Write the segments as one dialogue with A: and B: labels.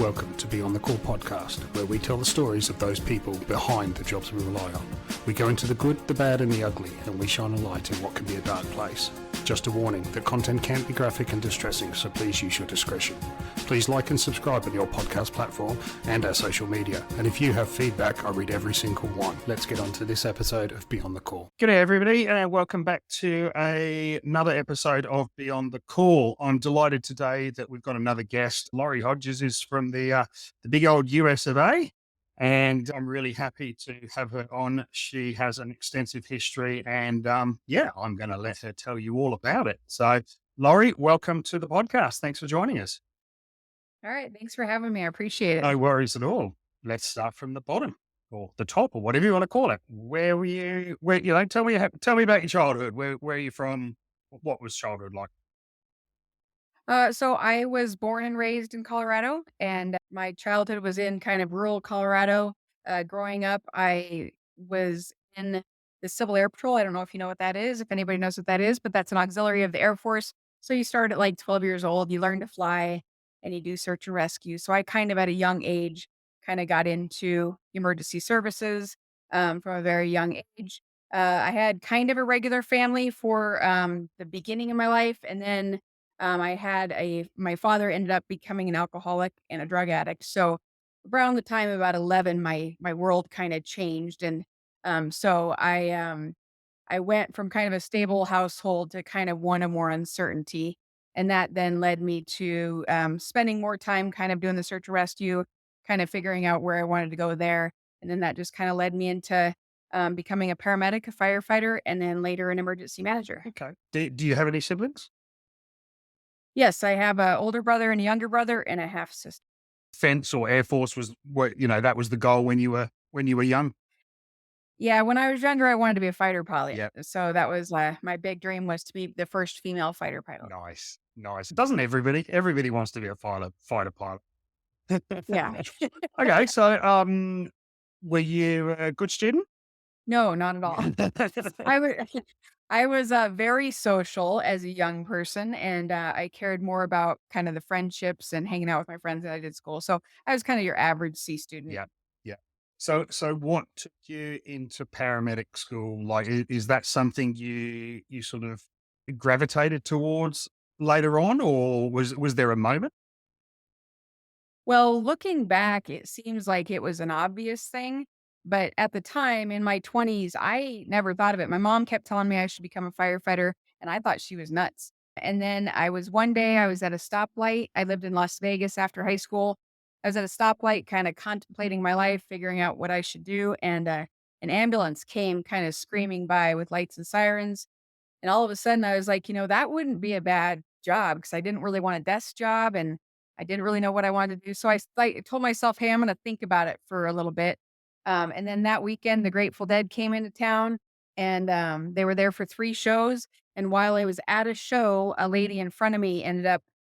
A: Welcome to Beyond the Call podcast, where we tell the stories of those people behind the jobs we rely on. We go into the good, the bad and the ugly, and we shine a light in what can be a dark place. Just a warning, the content can be graphic and distressing, so please use your discretion. Please like and subscribe on your podcast platform and our social media. And if you have feedback, I read every single one. Let's get on to this episode of Beyond the Call. G'day everybody, and welcome back to another episode of Beyond the Call. I'm delighted today that we've got another guest. Lori Hodges is from the big old US of A. And I'm really happy to have her on. She has an extensive history and I'm going to let her tell you all about it. So Lori, welcome to the podcast. Thanks for joining us.
B: All right. Thanks for having me. I appreciate it.
A: No worries at all. Let's start from the bottom or the top or whatever you want to call it. Where were you, tell me about your childhood. Where are you from? What was childhood like?
B: So I was born and raised in Colorado, and my childhood was in kind of rural Colorado. Growing up, I was in the Civil Air Patrol. I don't know if you know what that is, if anybody knows what that is, but that's an auxiliary of the Air Force. So you start at like 12 years old, you learn to fly, and you do search and rescue. So I kind of at a young age kind of got into emergency services from a very young age. I had kind of a regular family for the beginning of my life, and then my father ended up becoming an alcoholic and a drug addict. So around the time of about 11, my world kind of changed. And I went from kind of a stable household to kind of one of more uncertainty. And that then led me to spending more time kind of doing the search and rescue, kind of figuring out where I wanted to go there. And then that just kind of led me into becoming a paramedic, a firefighter, and then later an emergency manager.
A: Okay. Do you have any siblings?
B: Yes, I have an older brother and a younger brother and a half sister.
A: Defense or Air Force was what, that was the goal when you were young.
B: Yeah, when I was younger, I wanted to be a fighter pilot.
A: Yep.
B: So that was my big dream was to be the first female fighter pilot.
A: Nice. Doesn't everybody? Everybody wants to be a fighter pilot.
B: Yeah.
A: Okay, so were you a good student?
B: No, not at all. I was very social as a young person, and I cared more about kind of the friendships and hanging out with my friends than I did school. So I was kind of your average C student.
A: Yeah. So what took you into paramedic school? Like, is that something you sort of gravitated towards later on, or was there a moment?
B: Well, looking back, it seems like it was an obvious thing. But at the time in my 20s, I never thought of it. My mom kept telling me I should become a firefighter, and I thought she was nuts. And then one day I was at a stoplight. I lived in Las Vegas after high school. I was at a stoplight, kind of contemplating my life, figuring out what I should do. And an ambulance came kind of screaming by with lights and sirens. And all of a sudden I was like, that wouldn't be a bad job because I didn't really want a desk job and I didn't really know what I wanted to do. So I told myself, hey, I'm going to think about it for a little bit. And then that weekend, the Grateful Dead came into town and they were there for 3 shows. And while I was at a show, a lady in front of me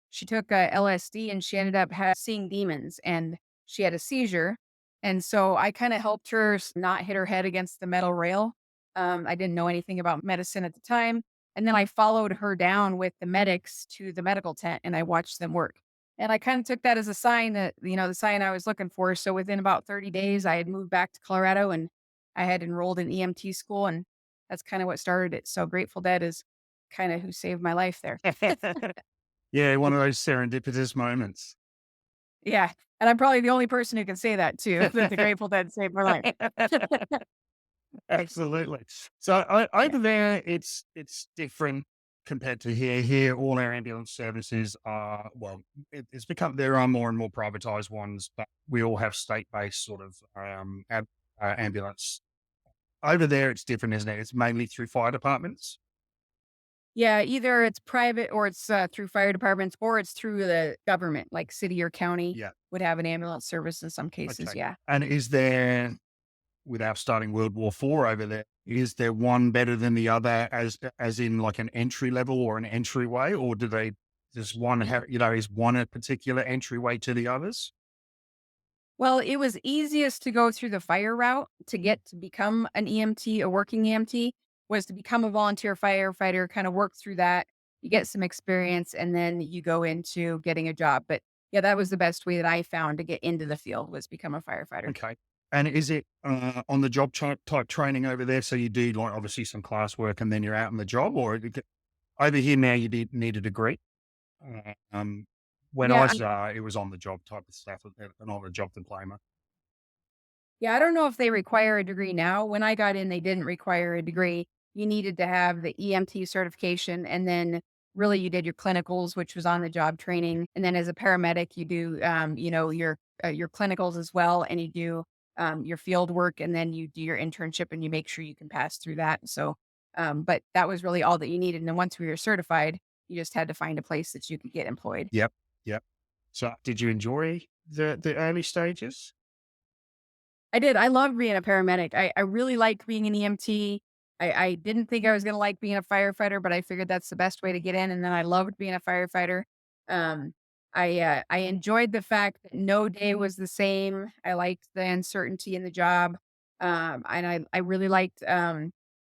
B: she took LSD and she ended up seeing demons and she had a seizure. And so I kind of helped her not hit her head against the metal rail. I didn't know anything about medicine at the time. And then I followed her down with the medics to the medical tent and I watched them work. And I kind of took that as a sign that, the sign I was looking for. So within about 30 days, I had moved back to Colorado and I had enrolled in EMT school. And that's kind of what started it. So Grateful Dead is kind of who saved my life there.
A: Yeah, one of those serendipitous moments.
B: Yeah. And I'm probably the only person who can say that too, that the Grateful Dead saved my life.
A: Absolutely. So over there, it's different compared to here. Here, all our ambulance services are, it's become, there are more and more privatized ones, but we all have state-based sort of ambulance. Over there, it's different, isn't it? It's mainly through fire departments.
B: Yeah, either it's private or it's through fire departments or it's through the government, like city or county would have an ambulance service in some cases.
A: Okay.
B: Yeah.
A: And is there, without starting World War IV over there, is there one better than the other as in like an entry level or an entryway, or does one have, is one a particular entryway to the others?
B: Well, it was easiest to go through the fire route to get to become an EMT, a working EMT, was to become a volunteer firefighter, kind of work through that. You get some experience and then you go into getting a job. But yeah, that was the best way that I found to get into the field was become a firefighter.
A: Okay. And is it on the job type training over there? So you do like obviously some classwork and then you're out on the job, or over here now you need a degree. Um, when I
B: Yeah,
A: was, it was on the job type of stuff, an on the job diploma.
B: yeah, I don't know if they require a degree now. When I got in, they didn't require a degree. You needed to have the EMT certification, and then really you did your clinicals, which was on the job training. And then as a paramedic, you do, your clinicals as well, and you do your field work, and then you do your internship, and you make sure you can pass through that. So, but that was really all that you needed. And then once we were certified, you just had to find a place that you could get employed.
A: Yep. Yep. So did you enjoy the early stages?
B: I did. I loved being a paramedic. I really liked being an EMT. I didn't think I was gonna like being a firefighter, but I figured that's the best way to get in, and then I loved being a firefighter. Um, I enjoyed the fact that no day was the same. I liked the uncertainty in the job. And I really liked,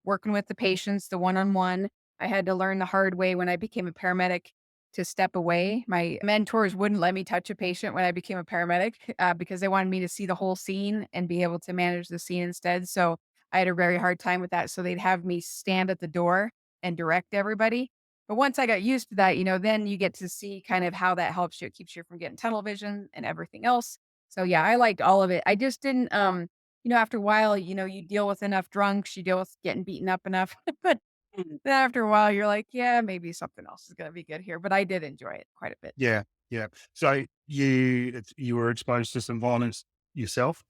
B: working with the patients, the one-on-one. I had to learn the hard way when I became a paramedic to step away. My mentors wouldn't let me touch a patient when I became a paramedic because they wanted me to see the whole scene and be able to manage the scene instead. So I had a very hard time with that. So they'd have me stand at the door and direct everybody. But once I got used to that, then you get to see kind of how that helps you. It keeps you from getting tunnel vision and everything else. So yeah, I liked all of it. I just didn't, after a while, you deal with enough drunks, you deal with getting beaten up enough. But then after a while, you're like, "Yeah, maybe something else is gonna be good here," but I did enjoy it quite a bit.
A: Yeah. Yeah. So you were exposed to some violence yourself.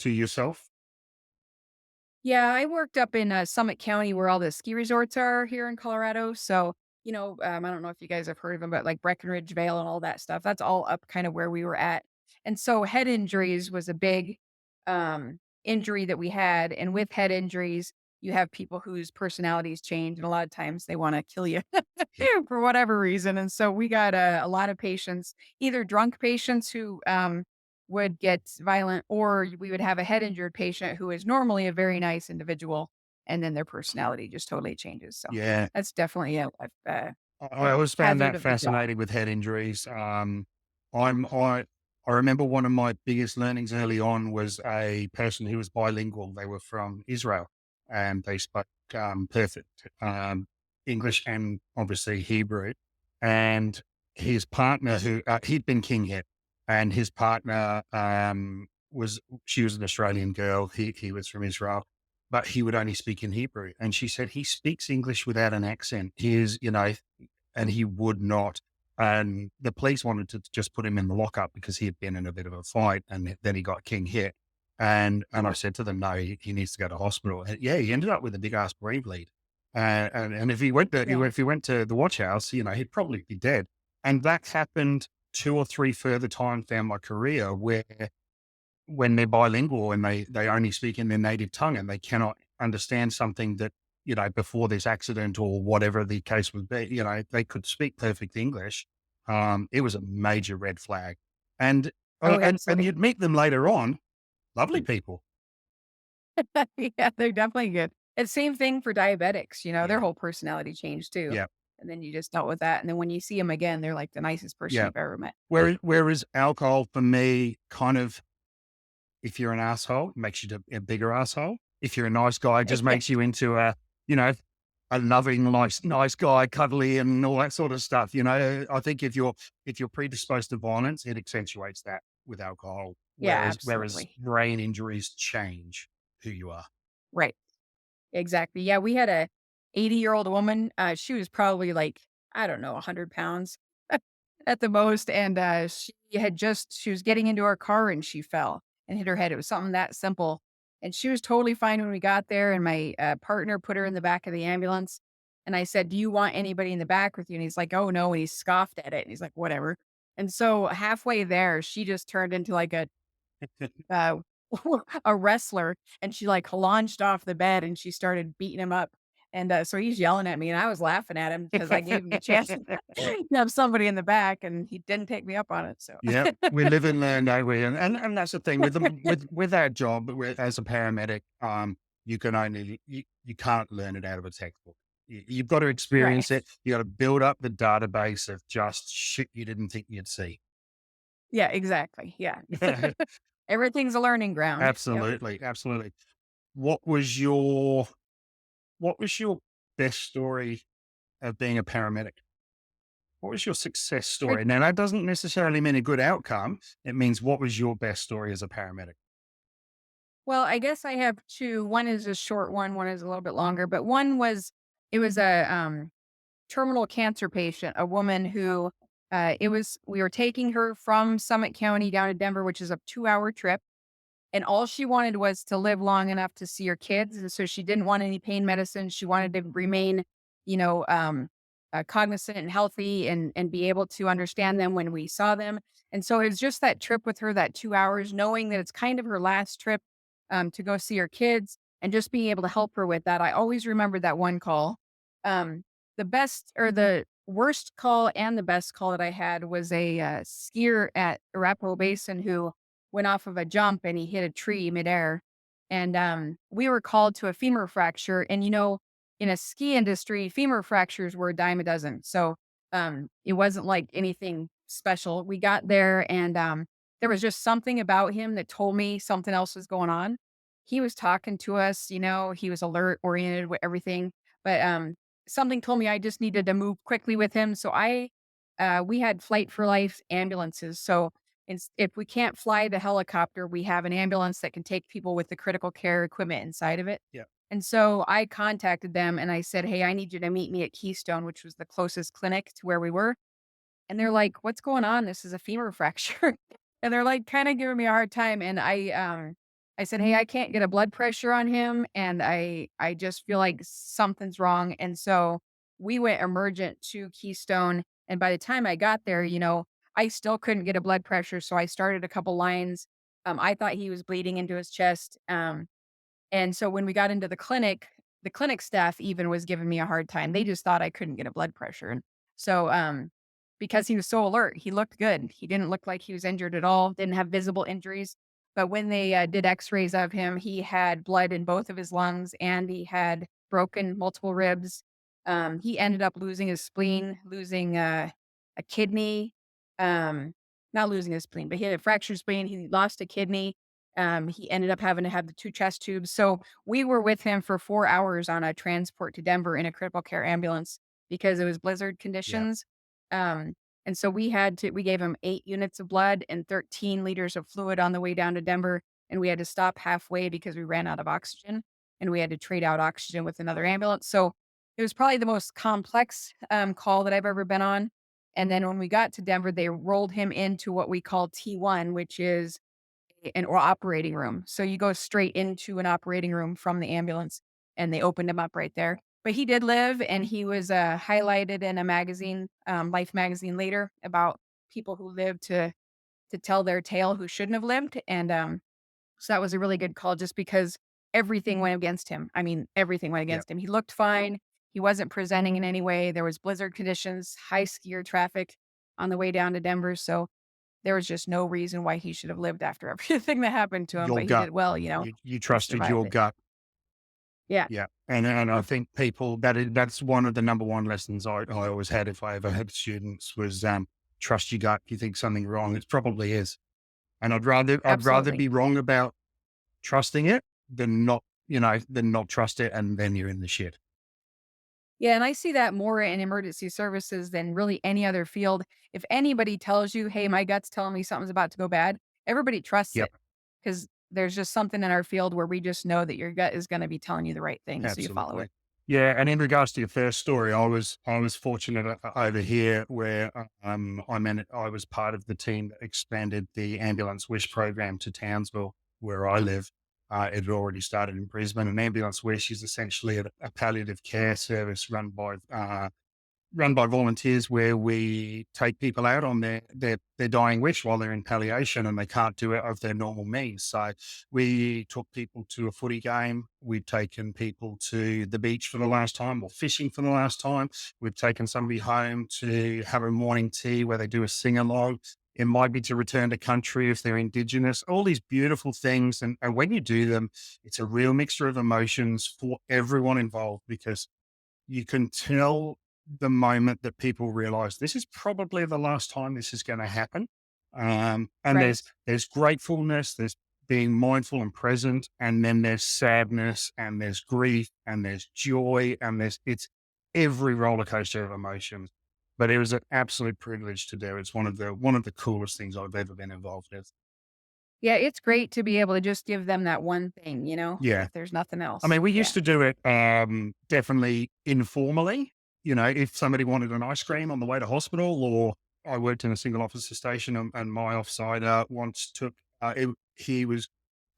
B: Yeah, I worked up in, Summit County where all the ski resorts are here in Colorado, so, I don't know if you guys have heard of them, but, like, Breckenridge Vale and all that stuff, that's all up kind of where we were at, and so head injuries was a big, injury that we had, and with head injuries, you have people whose personalities change, and a lot of times they wanna kill you for whatever reason, and so we got a lot of patients, either drunk patients who, would get violent, or we would have a head injured patient who is normally a very nice individual, and then their personality just totally changes. So
A: Yeah.
B: that's definitely
A: I
B: a
A: always found
B: hazard
A: that
B: of the job.
A: fascinating with head injuries. I'm I remember one of my biggest learnings early on was a person who was bilingual. They were from Israel and they spoke perfect English and obviously Hebrew. And his partner, who he'd been king hit, and his partner was she was an Australian girl. He was from Israel, but he would only speak in Hebrew. And she said he speaks English without an accent. He is, and he would not. And the police wanted to just put him in the lockup because he had been in a bit of a fight, and then he got king hit. And I said to them, no, he needs to go to hospital. And yeah, he ended up with a big ass brain bleed. And if he went to
B: Yeah.
A: if he went to the watch house, he'd probably be dead. And that happened two or three further times down my career where when they're bilingual and they only speak in their native tongue and they cannot understand something that, before this accident or whatever the case would be, they could speak perfect English. It was a major red flag. And,
B: Oh,
A: and
B: absolutely.
A: you'd meet them later on, lovely people.
B: Yeah, they're definitely good. And same thing for diabetics, their
A: Yeah.
B: whole personality changed too.
A: Yeah.
B: And then you just dealt with that. And then when you see them again, they're like the nicest person
A: Yeah.
B: you've ever met.
A: Whereas alcohol for me kind of, if you're an asshole, it makes you a bigger asshole. If you're a nice guy, it just makes you into you know, a loving, nice guy, cuddly, and all that sort of stuff. I think if you're predisposed to violence, it accentuates that with alcohol.
B: Yeah,
A: Whereas
B: absolutely.
A: brain injuries change who you are.
B: Right. Exactly. Yeah, we had a 80-year-old woman, she was probably like, I don't know, 100 pounds at the most, and, she was getting into her car and she fell and hit her head. It was something that simple, and she was totally fine when we got there, and my, partner put her in the back of the ambulance, and I said, "Do you want anybody in the back with you?" And he's like, "Oh, no," and he scoffed at it, and he's like, "Whatever." And so halfway there, she just turned into like uh, a wrestler, and she, like, launched off the bed, and she started beating him up, and, so he's yelling at me, and I was laughing at him because I gave him the chance to have somebody in the back, and he didn't take me up on it, so
A: Yeah, we live and learn, don't we? And that's the thing with them with our job as a paramedic. You can't learn it out of a textbook. You've got to
B: Right.
A: experience it. You got to build up the database of just shit you didn't think you'd see.
B: Yeah, exactly. Yeah. Everything's a learning ground. Yep.
A: Absolutely, absolutely. What was your what was your best story of being a paramedic? What was your success
B: Right.
A: story? Now, that doesn't necessarily mean a good outcome. It means what was your best story as a paramedic?
B: Well, I guess I have 2. One is a short one is a little bit longer, but one was it was a, terminal cancer patient, a woman who, it was we were taking her from Summit County down to Denver, which is a 2-hour trip. And all she wanted was to live long enough to see her kids, and so she didn't want any pain medicine. She wanted to remain, you know, cognizant and healthy and be able to understand them when we saw them. And so it was just that trip with her, that 2 hours, knowing that it's kind of her last trip, to go see her kids and just being able to help her with that. I always remember that one call. Um, the best or the worst call and the best call that I had was a, skier at Arapahoe Basin who went off of a jump and he hit a tree midair. And we were called to a femur fracture. And, in a ski industry, femur fractures were a dime a dozen. So it wasn't like anything special. We got there and there was just something about him that told me something else was going on. He was talking to us, he was alert, oriented with everything. But something told me I just needed to move quickly with him. So we had Flight for Life ambulances. So if we can't fly the helicopter, we have an ambulance that can take people with the critical care equipment inside of it.
A: Yeah.
B: And so I contacted them and I said, "Hey, I need you to meet me at Keystone," which was the closest clinic to where we were. And they're like, "What's going on? This is a femur fracture." And they're like kind of giving me a hard time. And I said, "Hey, I can't get a blood pressure on him and I just feel like something's wrong." And so we went emergent to Keystone. And by the time I got there, I still couldn't get a blood pressure. So I started a couple lines. I thought he was bleeding into his chest. And so when we got into the clinic staff even was giving me a hard time. They just thought I couldn't get a blood pressure. And so, because he was so alert, he looked good. He didn't look like he was injured at all, didn't have visible injuries. But when they did x-rays of him, he had blood in both of his lungs and he had broken multiple ribs. He ended up losing his spleen, losing a kidney, not losing his spleen, but he had a fractured spleen. He lost a kidney. He ended up having to have the 2 chest tubes. So we were with him for 4 hours on a transport to Denver in a critical care ambulance because it was blizzard
A: Yeah.
B: conditions. Um, and so we gave him 8 units of blood and 13 liters of fluid on the way down to Denver. And we had to stop halfway because we ran out of oxygen and we had to trade out oxygen with another ambulance. So it was probably the most complex call that I've ever been on. And then when we got to Denver, they rolled him into what we call T1, which is an or operating room. So you go straight into an operating room from the ambulance, and they opened him up right there. But he did live, and he was, highlighted in a magazine, Life magazine later about people who lived to tell their tale who shouldn't have lived, and, so that was a really good call just because everything went against him. I mean, everything went
A: Yeah.
B: against him. He looked fine. He wasn't presenting in any way. There was blizzard conditions, high skier traffic on the way down to Denver, so there was just no reason why he should have lived after everything that happened to him,
A: Your
B: but he
A: gut.
B: did well,
A: You
B: he
A: trusted
B: survived
A: your
B: it.
A: gut.
B: Yeah,
A: Yeah. And I think people that's one of the number one lessons I always had if I ever had students was trust your gut. If you think something wrong, it probably is. And I'd rather
B: absolutely.
A: be wrong about trusting it than not trust it and then you're in the shit.
B: Yeah, and I see that more in emergency services than really any other field. If anybody tells you, "Hey, my gut's telling me something's about to go bad," everybody trusts
A: Yep.
B: it because there's just something in our field where we just know that your gut is gonna be telling you the right thing, so you follow it.
A: Absolutely. Yeah, and in regards to your first story, I was fortunate over here where I was part of the team that expanded the ambulance wish program to Townsville, where I live. It had already started in Brisbane. An ambulance wish is essentially a palliative care service run by volunteers where we take people out on their dying wish while they're in palliation and they can't do it of their normal means. So we took people to a footy game. We've taken people to the beach for the last time or fishing for the last time. We've taken somebody home to have a morning tea where they do a sing along. It might be to return to country if they're Indigenous, all these beautiful things. And when you do them, it's a real mixture of emotions for everyone involved because you can tell the moment that people realize this is probably the last time this is going to happen. And
B: Right.
A: there's gratefulness, there's being mindful and present, and then there's sadness, and there's grief, and there's joy, and it's every roller coaster of emotions. But it was an absolute privilege to do. It's one of the coolest things I've ever been involved with.
B: Yeah, it's great to be able to just give them that one thing,
A: Yeah.
B: if there's nothing
A: I
B: else.
A: mean, we
B: Yeah.
A: used to do it definitely informally. If somebody wanted an ice cream on the way to hospital, or I worked in a single officer station, and my offsider once he was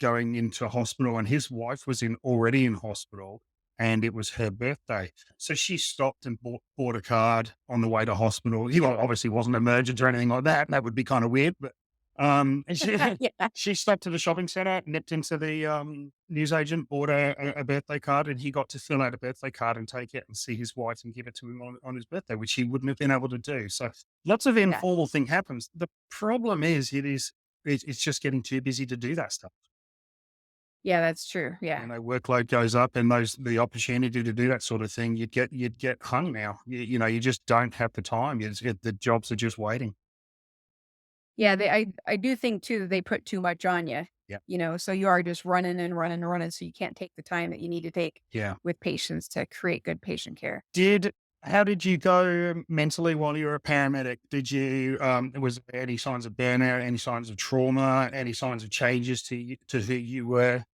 A: going into hospital, and his wife was already in hospital, and it was her birthday. So she stopped and bought a card on the way to hospital. He obviously wasn't emergent or anything like that. That would be kind of weird, but and
B: Yeah.
A: she stopped to the shopping center, nipped into the newsagent, bought a birthday card, and he got to fill out a birthday card and take it and see his wife and give it to him on his birthday, which he wouldn't have been able to do. So lots of
B: Yeah.
A: informal thing happens. The problem is, it's just getting too busy to do that stuff.
B: Yeah, that's true. Yeah.
A: Workload goes up, and the opportunity to do that sort of thing, you'd get hung now. You just don't have the time. The jobs are just waiting.
B: Yeah, I do think too that they put too much on you,
A: Yeah.
B: so you are just running and running and running, so you can't take the time that you need to take
A: Yeah.
B: with patients to create good patient care.
A: Did How did you go mentally while you were a paramedic? Was there any signs of burnout, any signs of trauma, any signs of changes to who you were?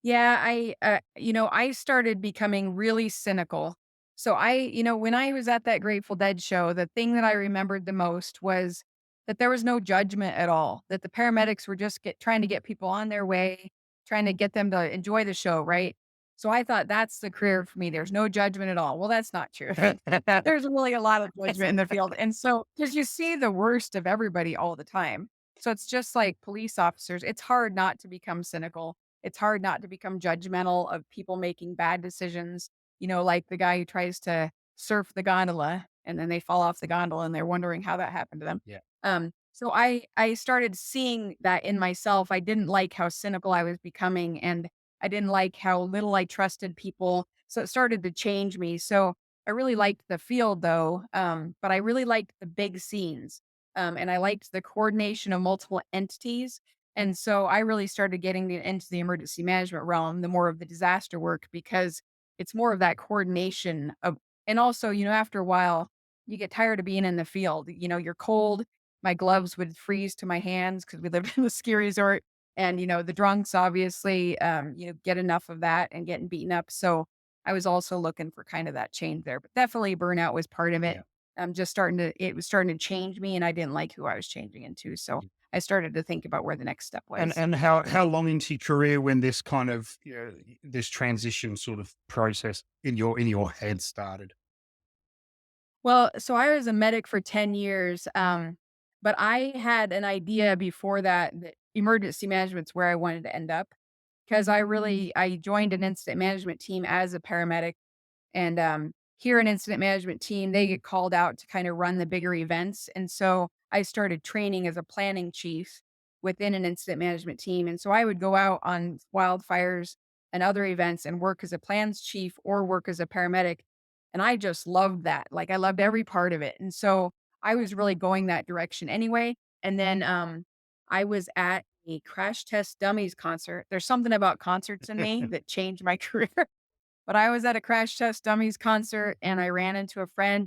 B: Yeah, I started becoming really cynical. So when I was at that Grateful Dead show, the thing that I remembered the most was that there was no judgment at all, that the paramedics were just trying to get people on their way, trying to get them to enjoy the show, right? So I thought that's the career for me. There's no judgment at all. Well, that's not true. There's really a lot of judgment in the field. And so, because you see the worst of everybody all the time. So it's just like police officers. It's hard not to become cynical. It's hard not to become judgmental of people making bad decisions, like the guy who tries to surf the gondola and then they fall off the gondola and they're wondering how that happened to them.
A: Yeah.
B: So I started seeing that in myself. I didn't like how cynical I was becoming, and I didn't like how little I trusted people. So it started to change me. So I really liked the field though, but I really liked the big scenes. And I liked the coordination of multiple entities. And so I really started getting into the emergency management realm, the more of the disaster work, because it's more of that coordination of, and also, after a while, you get tired of being in the field. You're cold. My gloves would freeze to my hands because we lived in the ski resort. And, the drunks obviously, get enough of that and getting beaten up. So I was also looking for kind of that change there, but definitely burnout was part of it.
A: Yeah.
B: It was starting to change me and I didn't like who I was changing into. So I started to think about where the next step was.
A: And how long into your career when this kind of this transition sort of process in your head started?
B: Well, so I was a medic for 10 years, but I had an idea before that emergency management's where I wanted to end up because I joined an incident management team as a paramedic. And, here in incident management team, they get called out to kind of run the bigger events. And so I started training as a planning chief within an incident management team. And so I would go out on wildfires and other events and work as a plans chief or work as a paramedic. And I just loved that. Like I loved every part of it. And so I was really going that direction anyway. And then I was at a Crash Test Dummies concert. There's something about concerts in me that changed my career. But I was at a Crash Test Dummies concert and I ran into a friend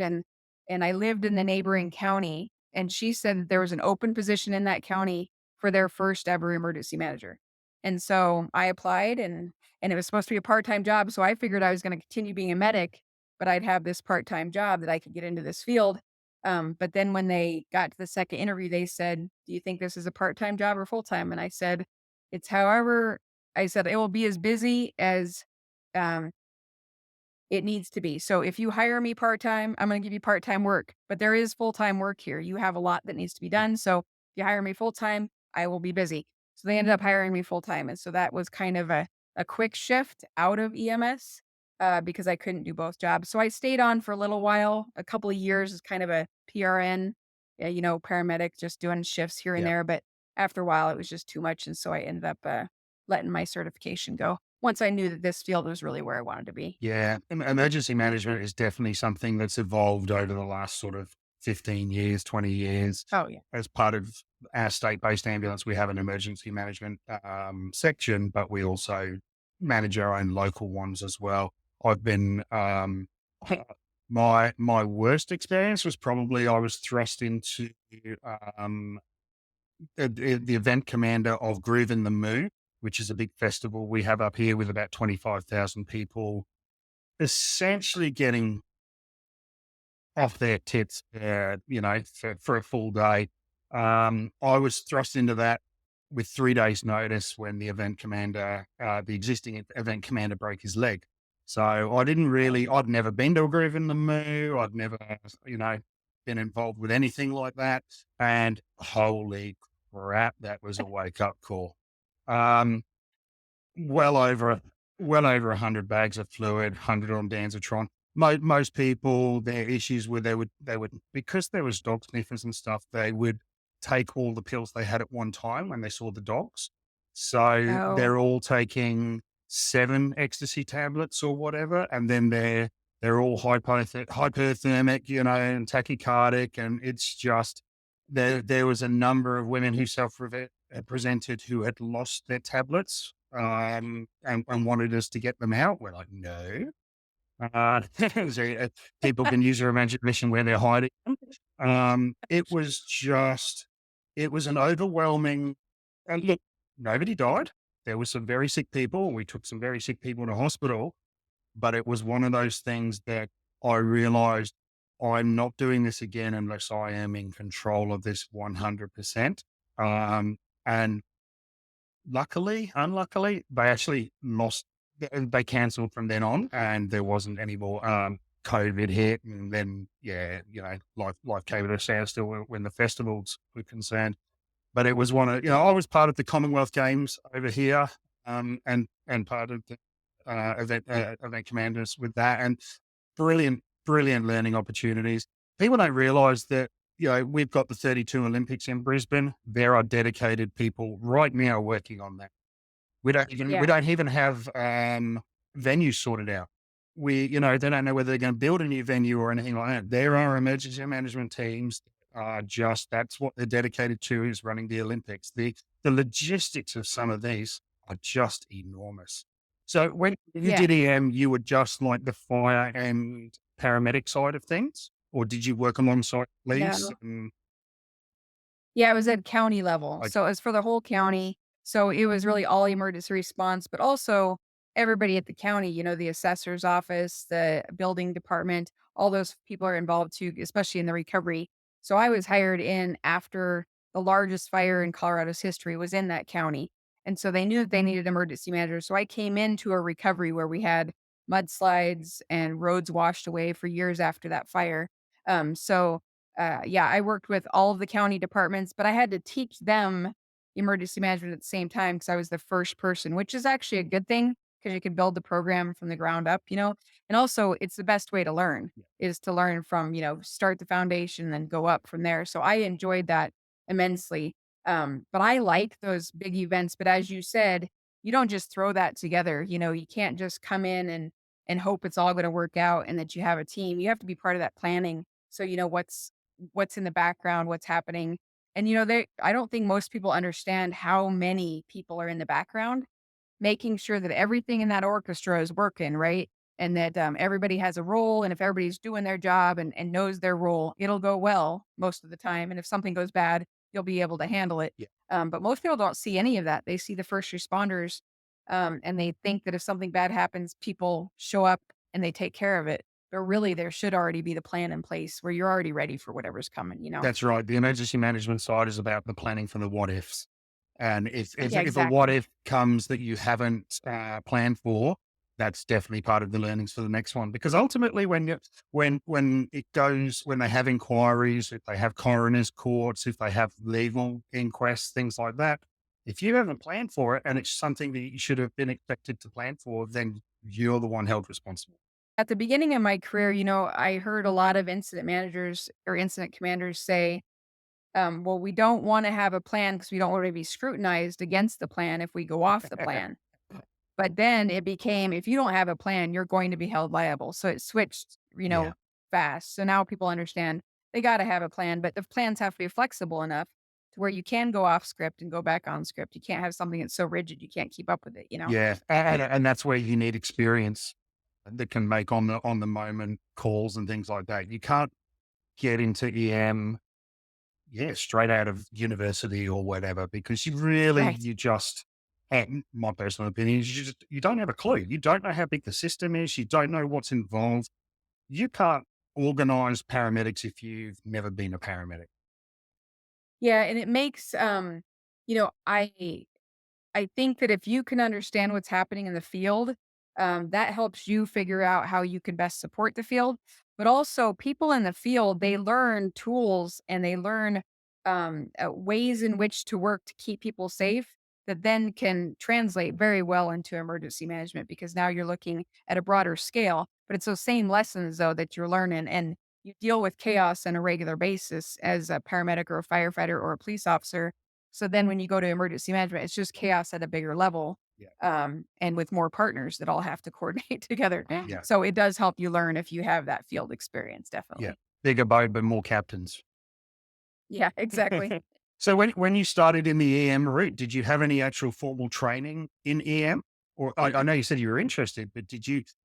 B: and I lived in the neighboring county and she said that there was an open position in that county for their first ever emergency manager. And so I applied and it was supposed to be a part-time job, so I figured I was going to continue being a medic, but I'd have this part-time job that I could get into this field. But then when they got to the second interview, they said, "Do you think this is a part-time job or full-time?" And I said, "It's however." I said, "It will be as busy as um, it needs to be. So if you hire me part-time, I'm gonna give you part-time work, but there is full-time work here. You have a lot that needs to be done. So if you hire me full-time, I will be busy." So they ended up hiring me full-time. And so that was kind of a quick shift out of EMS because I couldn't do both jobs. So I stayed on for a little while, a couple of years as kind of a PRN, paramedic, just doing shifts here and
A: Yeah.
B: there. But after a while, it was just too much. And so I ended up letting my certification go once I knew that this field was really where I wanted to be.
A: Yeah, emergency management is definitely something that's evolved over the last sort of 15 years, 20 years.
B: Oh, yeah.
A: As part of our state-based ambulance, we have an emergency management section, but we also manage our own local ones as well. I've been my worst experience was probably I was thrust into um, the event commander of Groove in the Moo, which is a big festival we have up here with about 25,000 people, essentially getting off their tits, for a full day. I was thrust into that with 3 days' notice when the existing event commander broke his leg. So I'd never been to a Groove in the Moo. I'd never, you know, been involved with anything like that. And holy crap, that was a wake up call. Um, well over well over 100 bags of fluid, 100 on Danzatron. Most people, their issues were they would because there was dog sniffers and stuff, they would take all the pills they had at one time when they saw the dogs. So
B: Oh,
A: they're all taking 7 ecstasy tablets or whatever, and then they're all hyperthermic, and tachycardic, and it's just there was a number of women who presented who had lost their tablets, and wanted us to get them out. We're like, no. So, people can use their imagination where they're hiding them. It was an overwhelming. And look, nobody died. There were some very sick people. We took some very sick people to hospital, but it was one of those things that I realized I'm not doing this again unless I am in control of this 100%. And unluckily, they actually lost. They cancelled from then on, and there wasn't any more. COVID hit, and then life came to a standstill when the festivals were concerned. But it was I was part of the Commonwealth Games over here, and part of the event commanders with that, and brilliant learning opportunities. People don't realise that we've got the 32 Olympics in Brisbane. There are dedicated people right now working on that. We
B: yeah.
A: don't even have venues sorted out. They don't know whether they're going to build a new venue or anything like that. There are emergency management teams. That's what they're dedicated to, is running the Olympics. The logistics of some of these are just enormous. So when you
B: Yeah.
A: did EM, you were just like the fire and paramedic side of things, or did you work alongside police?
B: No. Yeah, it was at county level.
A: Like,
B: So it was for the whole county. So it was really all emergency response, but also everybody at the county, the assessor's office, the building department, all those people are involved too, especially in the recovery. So I was hired in after the largest fire in Colorado's history was in that county. And so they knew that they needed emergency managers. So I came into a recovery where we had mudslides and roads washed away for years after that fire. Yeah, I worked with all of the county departments, but I had to teach them emergency management at the same time because I was the first person, which is actually a good thing because you can build the program from the ground up. And also it's the best way to learn is to learn from, start the foundation and then go up from there. So I enjoyed that immensely. But I like those big events. But as you said, you don't just throw that together. You can't just come in and hope it's all going to work out and that you have a team. You have to be part of that planning. So you know what's in the background, what's happening. And I don't think most people understand how many people are in the background, making sure that everything in that orchestra is working, right? And that everybody has a role. And if everybody's doing their job and knows their role, it'll go well most of the time. And if something goes bad, you'll be able to handle it.
A: yeah.
B: But most people don't see any of that. They see the first responders, and they think that if something bad happens, people show up and they take care of it. But really, there should already be the plan in place where you're already ready for whatever's coming.
A: That's right. The emergency management side is about the planning for the what ifs. And
B: Yeah,
A: if a what
B: exactly.
A: if comes that you haven't planned for, that's definitely part of the learnings for the next one. Because ultimately, when they have inquiries, if they have coroners courts, if they have legal inquests, things like that, if you haven't planned for it and it's something that you should have been expected to plan for, then you're the one held responsible.
B: At the beginning of my career, I heard a lot of incident managers or incident commanders say, well, we don't want to have a plan because we don't want to be scrutinized against the plan if we go off the plan. But then it became, if you don't have a plan, you're going to be held liable. So it switched,
A: Yeah.
B: fast. So now people understand they got to have a plan, but the plans have to be flexible enough to where you can go off script and go back on script. You can't have something that's so rigid you can't keep up with it, you know?
A: Yeah, and that's where you need experience that can make on the moment calls and things like that. You can't get into EM, yeah, straight out of university or whatever, because
B: Right.
A: you just, and my personal opinion is you don't have a clue. You don't know how big the system is. You don't know what's involved. You can't organize paramedics if you've never been a paramedic.
B: Yeah. And it makes, you know, I think that if you can understand what's happening in the field, that helps you figure out how you can best support the field. But also, people in the field, they learn tools and they learn ways in which to work to keep people safe that then can translate very well into emergency management because now you're looking at a broader scale. But it's those same lessons, though, that you're learning. And you deal with chaos on a regular basis as a paramedic or a firefighter or a police officer, so then when you go to emergency management, it's just chaos at a bigger level,
A: Yeah,
B: and with more partners that all have to coordinate together.
A: yeah,
B: So it does help you learn if you have that field experience,
A: yeah.
B: definitely.
A: Bigger boat, but more captains.
B: Yeah, exactly.
A: So when you started in the EM route, did you have any actual formal training in EM? Or I know you said you were interested, but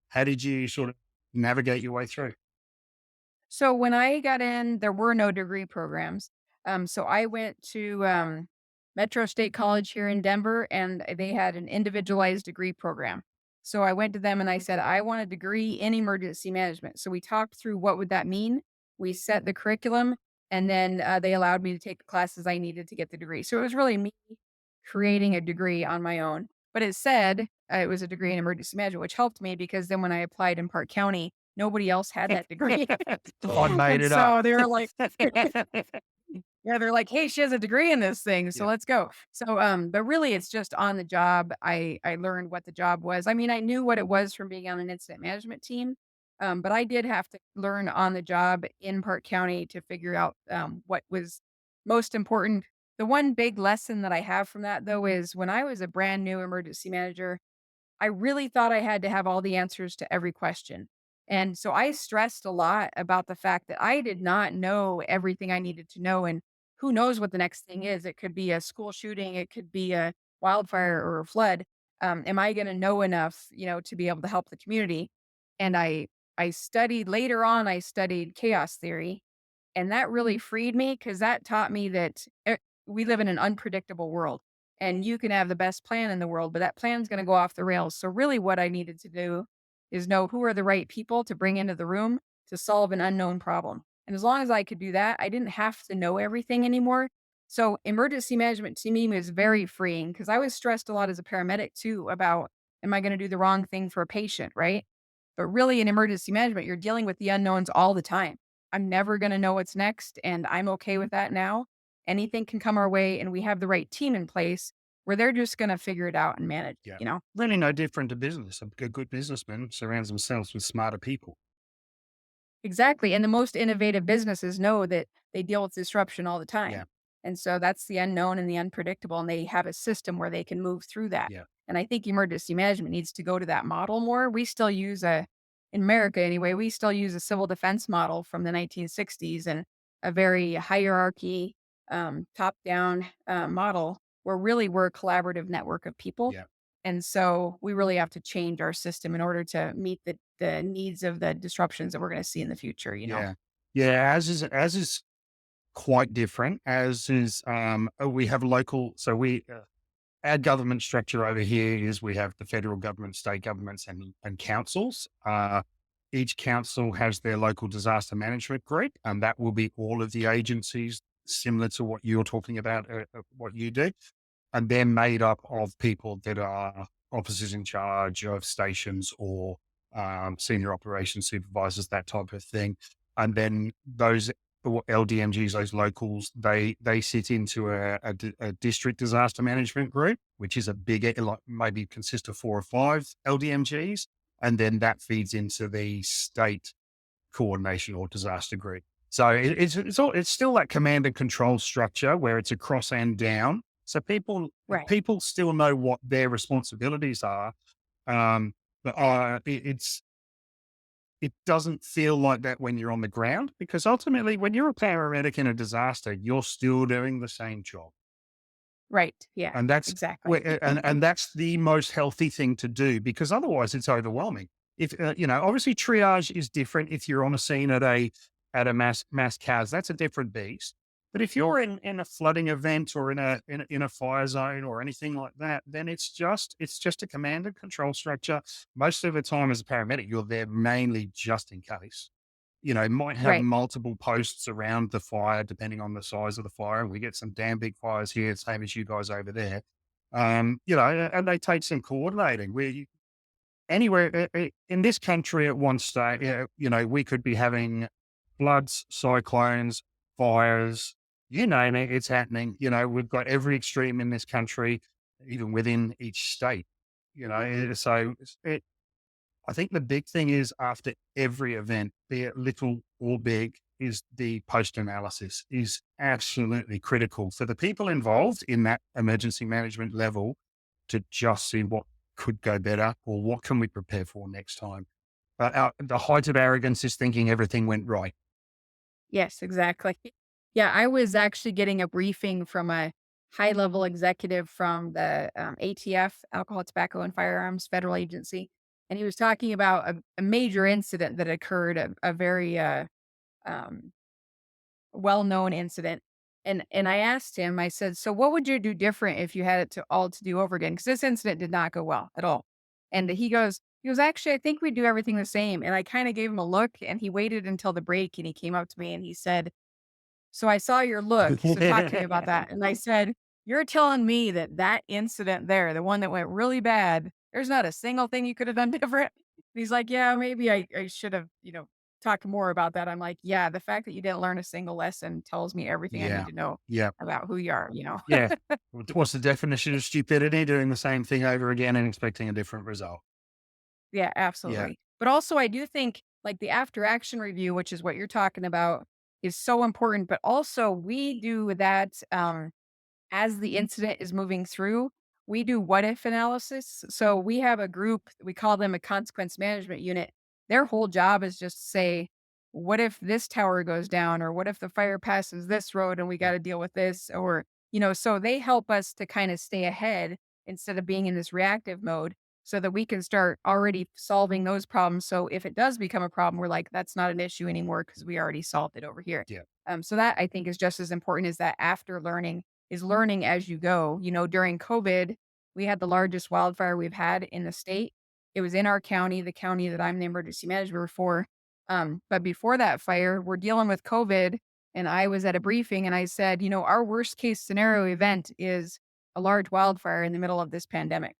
A: how did you sort of navigate your way through?
B: So when I got in, there were no degree programs. So I went to Metro State College here in Denver, and they had an individualized degree program. So I went to them and I said, I want a degree in emergency management. So we talked through what would that mean. We set the curriculum, and then they allowed me to take the classes I needed to get the degree. So it was really me creating a degree on my own. But it said it was a degree in emergency management, which helped me because then when I applied in Park County, nobody else had that degree.
A: I made
B: And
A: it up.
B: so they were like yeah, they're like, "Hey, she has a degree in this thing, so
A: Yeah,
B: let's go." So, but really it's just on the job. I learned what the job was. I mean, I knew what it was from being on an incident management team, but I did have to learn on the job in Park County to figure out, what was most important. The one big lesson that I have from that, though, is when I was a brand new emergency manager, I really thought I had to have all the answers to every question. And so I stressed a lot about the fact that I did not know everything I needed to know. And who knows what the next thing is? It could be a school shooting, it could be a wildfire or a flood. Am I going to know enough, to be able to help the community? And I studied later on, I studied chaos theory, and that really freed me because that taught me that we live in an unpredictable world and you can have the best plan in the world, but that plan's going to go off the rails. So, really, what I needed to do is know who are the right people to bring into the room to solve an unknown problem. And as long as I could do that, I didn't have to know everything anymore. So, emergency management to me was very freeing because I was stressed a lot as a paramedic too about, am I going to do the wrong thing for a patient, right? But really, in emergency management, you're dealing with the unknowns all the time. I'm never going to know what's next, and I'm okay with that now. Anything can come our way, and we have the right team in place where they're just going to figure it out and manage it,
A: yeah.
B: you know?
A: Really no different to business. A good businessman surrounds themselves with smarter people.
B: Exactly. And the most innovative businesses know that they deal with disruption all the time.
A: Yeah,
B: And so that's the unknown and the unpredictable. And they have a system where they can move through that.
A: yeah,
B: And I think emergency management needs to go to that model more. We still use in America anyway, we still use a civil defense model from the 1960s and a very hierarchy, top down model where really we're a collaborative network of people.
A: yeah,
B: And so we really have to change our system in order to meet the needs of the disruptions that we're gonna see in the future, you know?
A: yeah. Yeah, as is quite different, as is, we have local, so our government structure over here is we have the federal government, state governments, and councils. Each council has their local disaster management group, and that will be all of the agencies similar to what you're talking about, what you do. And they're made up of people that are officers in charge of stations or senior operations supervisors, that type of thing. And then those LDMGs, those locals, they sit into a district disaster management group, which is a bigger, like maybe consists of 4 or 5 LDMGs, and then that feeds into the state coordination or disaster group. So it's still that command and control structure where it's across and down. So
B: Right.
A: people still know what their responsibilities are. Um, but it doesn't feel like that when you're on the ground, because ultimately, when you're a paramedic in a disaster, you're still doing the same job.
B: Right. Yeah,
A: And that's
B: exactly.
A: and that's the most healthy thing to do, because otherwise it's overwhelming. If obviously triage is different if you're on a scene at a mass cas, that's a different beast. But if you're in a flooding event or in a fire zone or anything like that, then it's just a command and control structure. Most of the time as a paramedic, you're there mainly just in case. Might have
B: Right.
A: multiple posts around the fire depending on the size of the fire. We get some damn big fires here, same as you guys over there. And they take some coordinating. Anywhere in this country at one stage, we could be having floods, cyclones, fires, you name it, it's happening. We've got every extreme in this country, even within each state. So I think the big thing is, after every event, be it little or big, is the post analysis is absolutely critical for the people involved in that emergency management level to just see what could go better or what can we prepare for next time. But the height of arrogance is thinking everything went right.
B: Yes, exactly. Yeah, I was actually getting a briefing from a high level executive from the ATF, Alcohol, Tobacco, and Firearms Federal Agency. And he was talking about a major incident that occurred, a very um, well known incident. And I asked him, I said, so what would you do different if you had it to all to do over again? Because this incident did not go well at all. And he goes, actually, I think we do everything the same. And I kind of gave him a look, and he waited until the break, and he came up to me and he said, so I saw your look. So talk to me about that. And I said, you're telling me that that incident there, the one that went really bad, there's not a single thing you could have done different. And he's like, yeah, maybe I should have, talked more about that. I'm like, yeah, the fact that you didn't learn a single lesson tells me everything I need
A: Yeah.
B: to know
A: Yeah.
B: about who you are.
A: Yeah. What's the definition of stupidity? Doing the same thing over again and expecting a different result.
B: Yeah,
A: Yeah.
B: absolutely. But also, I do think like the after action review, which is what you're talking about, is so important. But also, we do that. As the incident is moving through, we do what if analysis. So we have a group, we call them a consequence management unit. Their whole job is just to say, what if this tower goes down? Or what if the fire passes this road and we got to deal with this? So they help us to kind of stay ahead instead of being in this reactive mode so that we can start already solving those problems. So if it does become a problem, we're like, that's not an issue anymore because we already solved it over here.
A: Yeah.
B: So that I think is just as important as that after learning is learning as you go. During COVID, we had the largest wildfire we've had in the state. It was in our county, the county that I'm the emergency manager for. But before that fire, we're dealing with COVID. And I was at a briefing and I said, our worst case scenario event is a large wildfire in the middle of this pandemic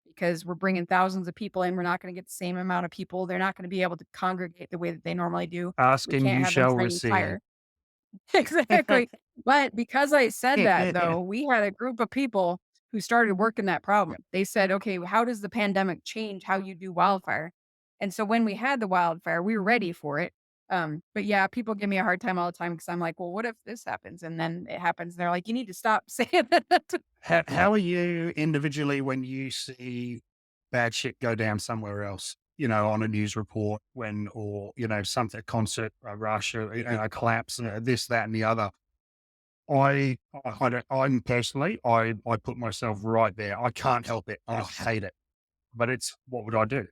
B: because we're bringing thousands of people in. We're not going to get the same amount of people. They're not going to be able to congregate the way that they normally do.
A: Ask
B: We
A: and
B: can't
A: you
B: have them
A: shall
B: fighting
A: receive.
B: fire. Exactly. But because I said that
A: Yeah.
B: though, we had a group of people who started working that problem.
A: Yeah.
B: They said, "Okay, how does the pandemic change how you do wildfire?" And so when we had the wildfire, we were ready for it. But yeah, people give me a hard time all the time because I'm like, "Well, what if this happens?" And then it happens. They're like, "You need to stop saying that."
A: How are you individually when you see bad shit go down somewhere else? On a news report or something, a concert, a rush, or a collapse, this, that, and the other. I don't. I'm personally, I put myself right there. I can't help it. I hate it, but it's what would I do?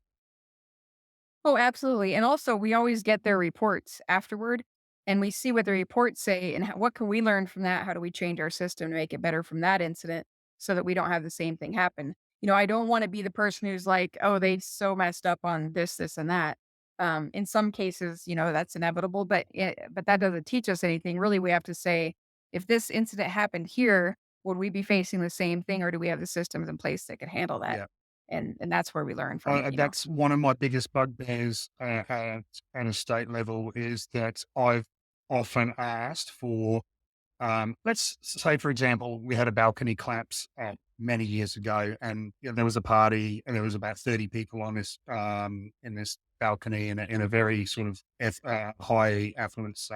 B: Oh, absolutely. And also, we always get their reports afterward and we see what the reports say and what can we learn from that? How do we change our system to make it better from that incident so that we don't have the same thing happen? I don't want to be the person who's like, oh, they so messed up on this, and that. In some cases, that's inevitable, but that doesn't teach us anything. Really, we have to say, if this incident happened here, would we be facing the same thing, or do we have the systems in place that could handle that?
A: Yeah.
B: And that's where we learn from it.
A: That's one of my biggest bugbears at a state level, is that I've often asked for, let's say, for example, we had a balcony collapse many years ago, and there was a party, and there was about 30 people on this in this balcony in a very sort of high affluence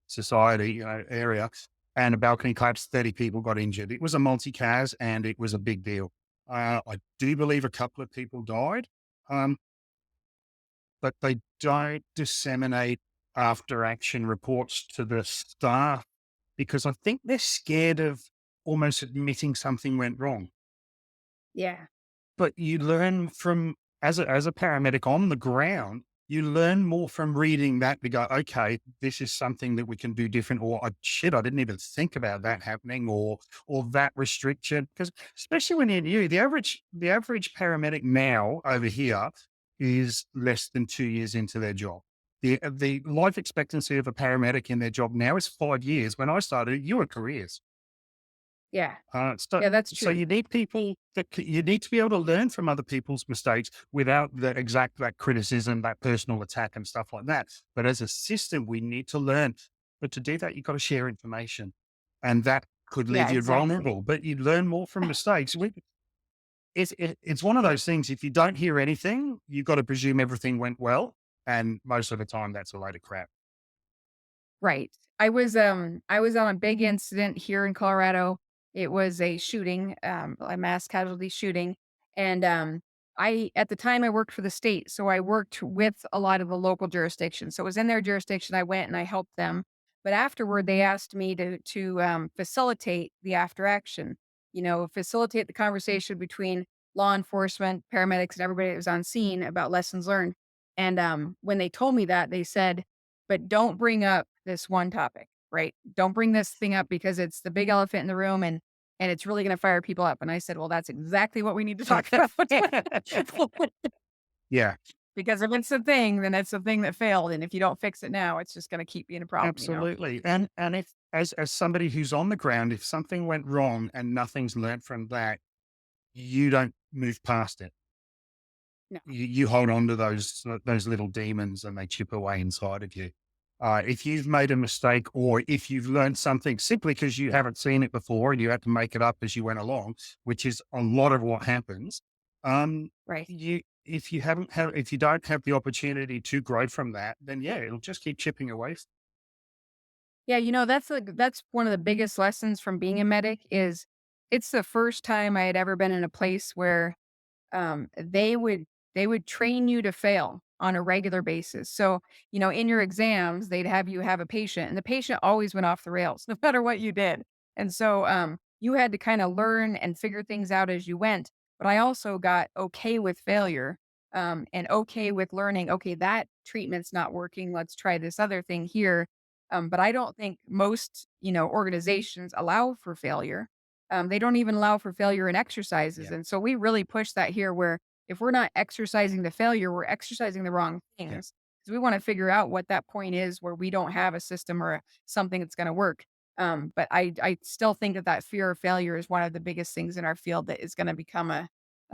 A: society, area, and a balcony collapsed. 30 people got injured. It was a multi-cas, and it was a big deal. I do believe a couple of people died, um, but they don't disseminate after action reports to the staff because I think they're scared of almost admitting something went wrong.
B: Yeah.
A: But you learn from as a paramedic on the ground, you learn more from reading that to go, okay, this is something that we can do different, or shit, I didn't even think about that happening, or that restriction. Because especially when you're new, the average paramedic now over here is less than 2 years into their job. The life expectancy of a paramedic in their job now is 5 years. When I started, you were careers.
B: Yeah.
A: So,
B: Yeah, that's
A: so
B: true.
A: you need people you need to be able to learn from other people's mistakes without that criticism, that personal attack and stuff like that. But as a system, we need to learn. But to do that, you've got to share information, and that could leave
B: Yeah,
A: you
B: exactly.
A: vulnerable. But you learn more from mistakes. It's one of those things. If you don't hear anything, you've got to presume everything went well, and most of the time, that's a load of crap.
B: Right. I was on a big incident here in Colorado. It was a shooting, a mass casualty shooting. And I at the time I worked for the state, so I worked with a lot of the local jurisdictions. So it was in their jurisdiction. I went and I helped them. But afterward they asked me to facilitate the after action, facilitate the conversation between law enforcement, paramedics, and everybody that was on scene about lessons learned. And when they told me that, they said, but don't bring up this one topic, right? Don't bring this thing up because it's the big elephant in the room and it's really gonna fire people up. And I said, "Well, that's exactly what we need to talk about."
A: Yeah,
B: Because if it's the thing, then it's the thing that failed. And if you don't fix it now, it's just gonna keep being a problem.
A: absolutely. And if as somebody who's on the ground, if something went wrong and nothing's learned from that, you don't move past it.
B: No.
A: You hold on to those little demons and they chip away inside of you. If you've made a mistake or if you've learned something simply because you haven't seen it before and you had to make it up as you went along, which is a lot of what happens,
B: Right.
A: if you don't have the opportunity to grow from that, then yeah, it'll just keep chipping away.
B: Yeah, that's one of the biggest lessons from being a medic is it's the first time I had ever been in a place where they would train you to fail on a regular basis. So, in your exams, they'd have you have a patient, and the patient always went off the rails, no matter what you did. And so, you had to kind of learn and figure things out as you went. But I also got okay with failure, and okay with learning. Okay, that treatment's not working. Let's try this other thing here. But I don't think most, organizations allow for failure. They don't even allow for failure in exercises.
A: Yeah,
B: And so we really push that here where if we're not exercising the failure, we're exercising the wrong
A: yeah.
B: things. Because we want to figure out what that point is where we don't have a system or something that's going to work. But I still think that fear of failure is one of the biggest things in our field that is going to become a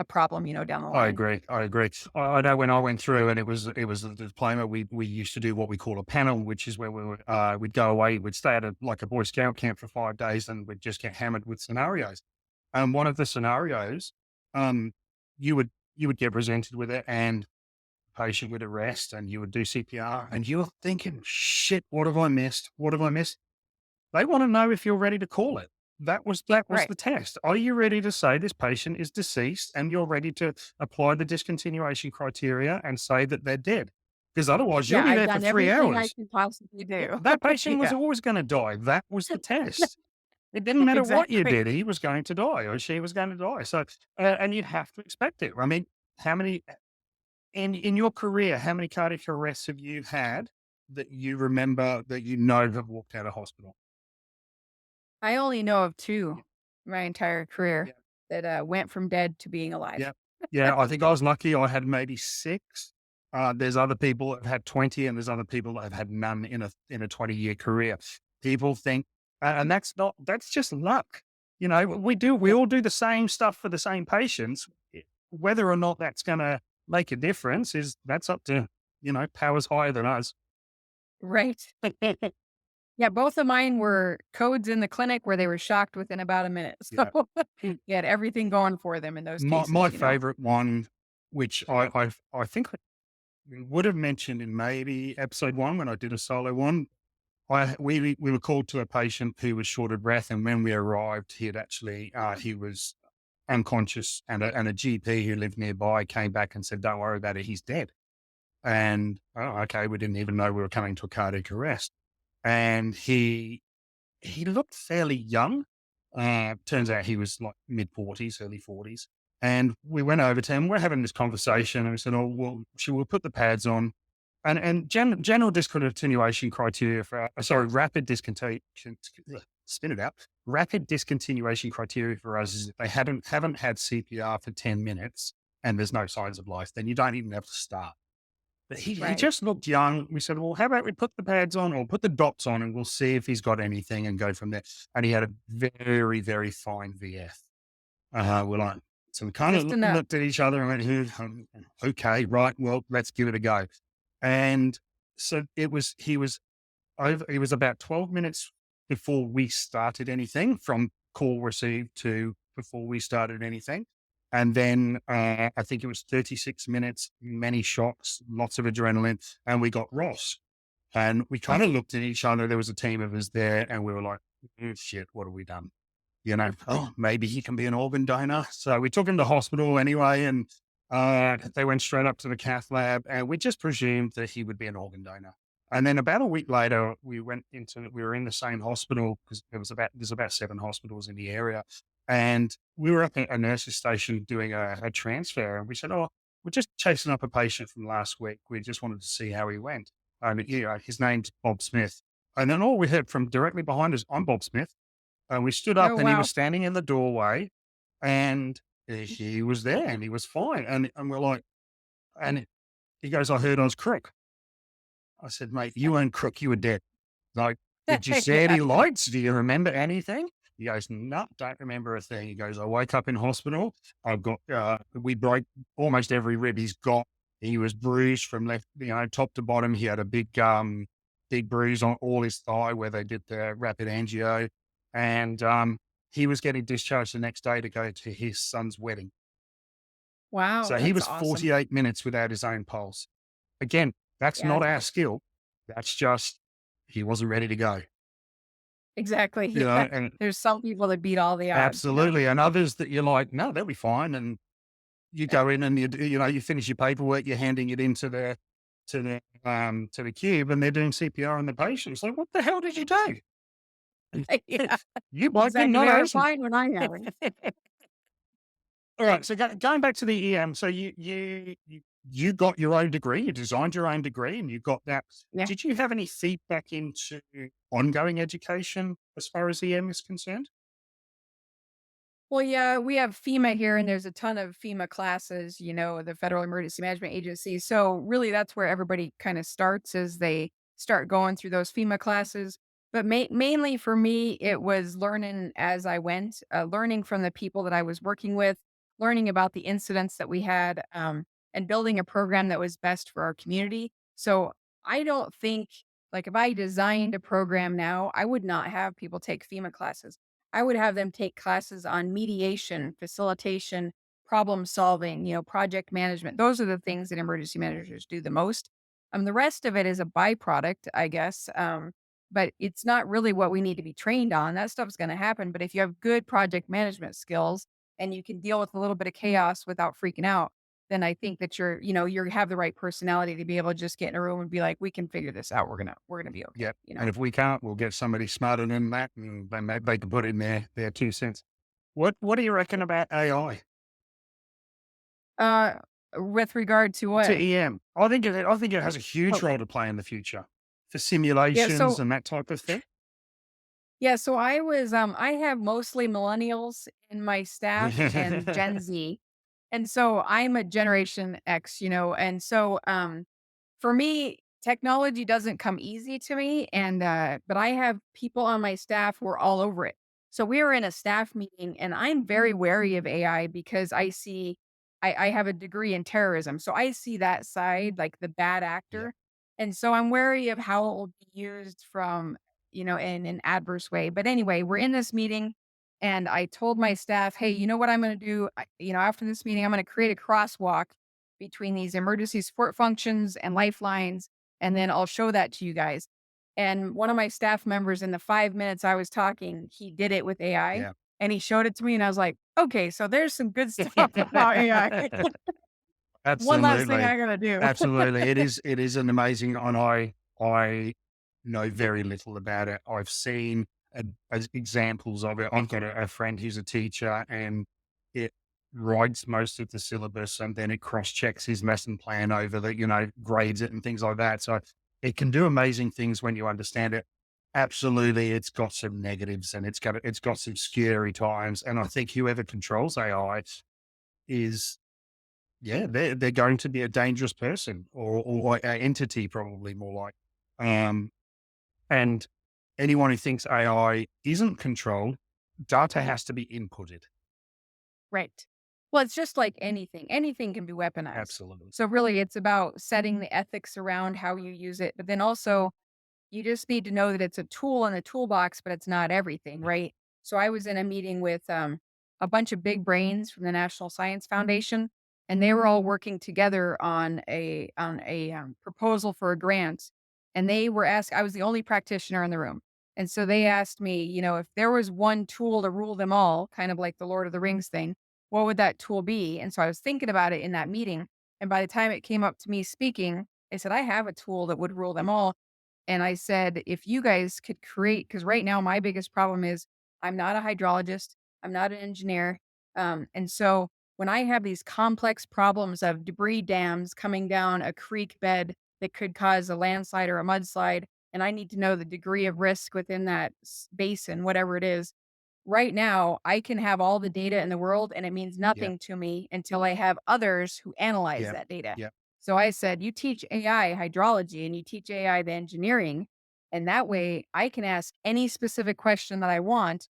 B: problem, down the
A: I
B: line.
A: agree. I agree. I know when I went through and it was a diploma, we used to do what we call a panel, which is where we'd go away, we'd stay at like a Boy Scout camp for 5 days and we'd just get hammered with scenarios. And one of the scenarios, um, you would you would get presented with it and the patient would arrest and you would do CPR and you were thinking, shit, what have I missed? What have I missed? They want to know if you're ready to call it. That was
B: Right.
A: the test. Are you ready to say this patient is deceased and you're ready to apply the discontinuation criteria and say that they're dead? Because otherwise you'll
B: Yeah,
A: be
B: I've
A: there for
B: done
A: three
B: everything I
A: hours.
B: can possibly
A: Yeah,
B: do.
A: that patient was
B: Yeah.
A: always going to die. That was the test. It didn't matter what you
B: Exactly.
A: did. He was going to die or she was going to die. So, and you have to expect it. I mean, how many in your career, how many cardiac arrests have you had that you remember that have walked out of hospital?
B: I only know of
A: Yeah.
B: 2 my entire career
A: Yeah.
B: that, went from dead to being alive.
A: Yeah. Yeah, I think I was lucky. I had maybe 6. There's other people that have had 20, and there's other people that have had none in a 20-year career. People think, and that's just luck. We
B: Yeah.
A: all do the same stuff for the same patients. Whether or not that's gonna make a difference that's up to, powers higher than us.
B: Right. Yeah, both of mine were codes in the clinic where they were shocked within about a minute. So,
A: Yeah.
B: you had everything going for them in those
A: My
B: cases.
A: favorite one, which I think I would have mentioned in maybe episode 1 when I did a solo one. We were called to a patient who was short of breath, and when we arrived, he was unconscious, and a GP who lived nearby came back and said, "Don't worry about it, he's dead." And, oh, okay, we didn't even know we were coming to a cardiac arrest. And he looked fairly young. Turns out he was like mid-40s, early 40s. And we went over to him. We're having this conversation, and we said, "Oh, well, should we put the pads on?" And general discontinuation criteria for rapid discontinuation. Spin it out. Rapid discontinuation criteria for us is if they haven't had CPR for 10 minutes and there's no signs of life, then you don't even have to start. But he
B: Right.
A: just looked young. We said, well, how about we put the pads on or put the dots on and we'll see if he's got anything and go from there. And he had a very, very fine VF. We're like, so we kind
B: Just
A: of
B: enough.
A: looked at each other and went, okay, right, well, let's give it a go. And so he was about 12 minutes before we started anything, from call received to before we started anything. And then I think it was 36 minutes, many shots, lots of adrenaline, and we got Ross. And we kind of looked at each other. There was a team of us there, and we were like, "Oh, shit, what have we done?" Oh, maybe he can be an organ donor. So we took him to hospital anyway, and they went straight up to the cath lab, and we just presumed that he would be an organ donor. And then about a week later, we were in the same hospital because there's about 7 hospitals in the area. And we were up at a nurse's station doing a transfer. And we said, oh, we're just chasing up a patient from last week. We just wanted to see how he went. His name's Bob Smith. And then all we heard from directly behind us, I'm Bob Smith. And we stood up
B: Oh,
A: and he
B: wow.
A: was standing in the doorway and he was there and he was fine. And we're like, and he goes, I heard I was crook. I said, mate, you weren't crook, you were dead. Like, did you see
B: Yeah.
A: any lights? Do you remember anything? He goes, no, don't remember a thing. He goes, I woke up in hospital. We broke almost every rib he's got. He was bruised from left, top to bottom. He had a big bruise on all his thigh where they did the rapid angio. And he was getting discharged the next day to go to his son's wedding.
B: Wow.
A: So he
B: That's
A: was
B: awesome.
A: 48 minutes without his own pulse. Again, that's
B: Yeah.
A: not our skill. That's just he wasn't ready to go.
B: Exactly. Yeah.
A: And
B: There's some people that beat all the odds.
A: absolutely. And others that you're like, no, they'll be fine. And you
B: Yeah.
A: go in and you finish your paperwork, you're handing it into the cube and they're doing CPR on the patient. It's like, what the hell did you do?
B: Yeah.
A: You bloke did
B: Exactly.
A: not
B: They were
A: ask me.
B: fine when I got it.
A: All right. So going back to the EM, so you got your own degree, you designed your own degree, and you got that.
B: Yeah.
A: Did you have any feedback into ongoing education as far as EM is concerned?
B: Well, yeah, we have FEMA here, and there's a ton of FEMA classes, the Federal Emergency Management Agency. So really, that's where everybody kind of starts as they start going through those FEMA classes. But mainly for me, it was learning as I went, learning from the people that I was working with, learning about the incidents that we had, and building a program that was best for our community. So I don't think, like, if I designed a program now, I would not have people take FEMA classes. I would have them take classes on mediation, facilitation, problem solving, project management. Those are the things that emergency managers do the most. The rest of it is a byproduct, I guess. But it's not really what we need to be trained on. That stuff's going to happen. But if you have good project management skills and you can deal with a little bit of chaos without freaking out, then I think that you have the right personality to be able to just get in a room and be like, we can figure this out. We're gonna be okay.
A: Yep. And if we can't, we'll get somebody smarter than that, and then maybe they can put in their 2 cents. What do you reckon about AI
B: Uh, with regard to
A: to
B: what?
A: EM? I think it has a huge
B: Oh,
A: role to play in the future for
B: yeah.
A: simulations
B: So
A: and that type of thing.
B: yeah, so I have mostly millennials in my staff and Gen Z. And so I'm a Generation X, and so for me, technology doesn't come easy to me. But I have people on my staff who are all over it. So we were in a staff meeting and I'm very wary of AI because I have a degree in terrorism. So I see that side, like the bad
A: Yeah.
B: actor. And so I'm wary of how it will be used from, in an adverse way. But anyway, we're in this meeting and I told my staff, hey, you know what I'm going to do? After this meeting, I'm going to create a crosswalk between these emergency support functions and lifelines, and then I'll show that to you guys. And one of my staff members, in the 5 minutes I was talking, he did it with AI
A: Yeah.
B: and he showed it to me, and I was like, okay, so there's some good stuff about AI. One last thing
C: Absolutely.
B: I gotta do.
C: Absolutely. It is an amazing, and I know very little about it. I've seen as examples of it. I've got a friend who's a teacher, and it writes most of the syllabus, and then it cross-checks his lesson plan over the, grades it and things like that. So it can do amazing things when you understand it. Absolutely, it's got some negatives, and it's got some scary times. And I think whoever controls AI is, yeah, they're going to be a dangerous person, or like a entity, probably more like. Um, and anyone who thinks AI isn't controlled, data has to be inputted.
B: Right. Well, it's just like anything. Anything can be weaponized.
C: Absolutely.
B: So really it's about setting the ethics around how you use it, but then also you just need to know that it's a tool in a toolbox, but it's not everything,
C: Yeah.
B: right? So I was in a meeting with a bunch of big brains from the National Science Foundation, and they were all working together on a proposal for a grant. And they were asked. I was the only practitioner in the room, and so they asked me, if there was one tool to rule them all, kind of like the Lord of the Rings thing, what would that tool be? And so I was thinking about it in that meeting, and by the time it came up to me speaking, I said I have a tool that would rule them all, and I said, if you guys could create, because right now my biggest problem is I'm not a hydrologist, I'm not an engineer. And so when I have these complex problems of debris dams coming down a creek bed that could cause a landslide or a mudslide, and I need to know the degree of risk within that basin, whatever it is, right now, I can have all the data in the world and it means
C: Yeah.
B: nothing to me until I have others who analyze
C: Yeah.
B: that data.
C: Yeah.
B: So I said, you teach AI hydrology and you teach AI the engineering. And that way I can ask any specific question that I want.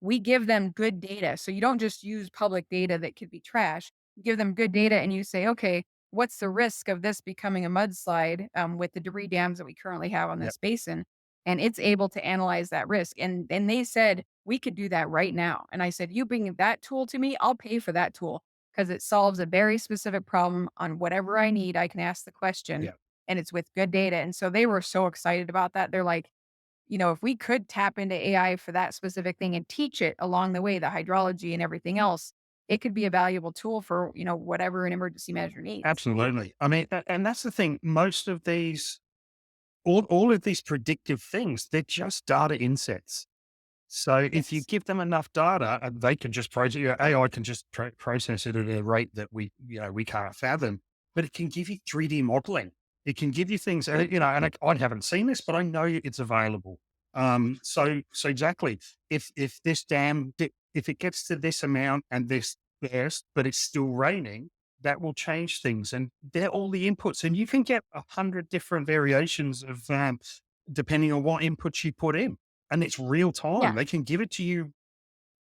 B: We give them good data. So you don't just use public data that could be trash. You give them good data and you say, okay, what's the risk of this becoming a mudslide with the debris dams that we currently have on
C: Yeah.
B: this basin? And it's able to analyze that risk. And they said, we could do that right now. And I said, you bring that tool to me, I'll pay for that tool because it solves a very specific problem on whatever I need. I can ask the question
C: Yeah.
B: and it's with good data. And so they were so excited about that. They're like, if we could tap into AI for that specific thing and teach it along the way, the hydrology and everything else, it could be a valuable tool for, whatever an emergency measure needs.
C: Absolutely. I mean, and that's the thing. Most of these, all of these predictive things, they're just data insets. So if you
B: Yes.
C: give them enough data, they can just process, AI can just process it at a rate that we can't fathom, but it can give you 3D modeling. It can give you things, and I haven't seen this, but I know it's available. So exactly. If this dam, if it gets to this amount and this burst, but it's still raining, that will change things. And they're all the inputs, and you can get 100 different variations of, depending on what inputs you put in, and it's real time.
B: Yeah.
C: They can give it to you,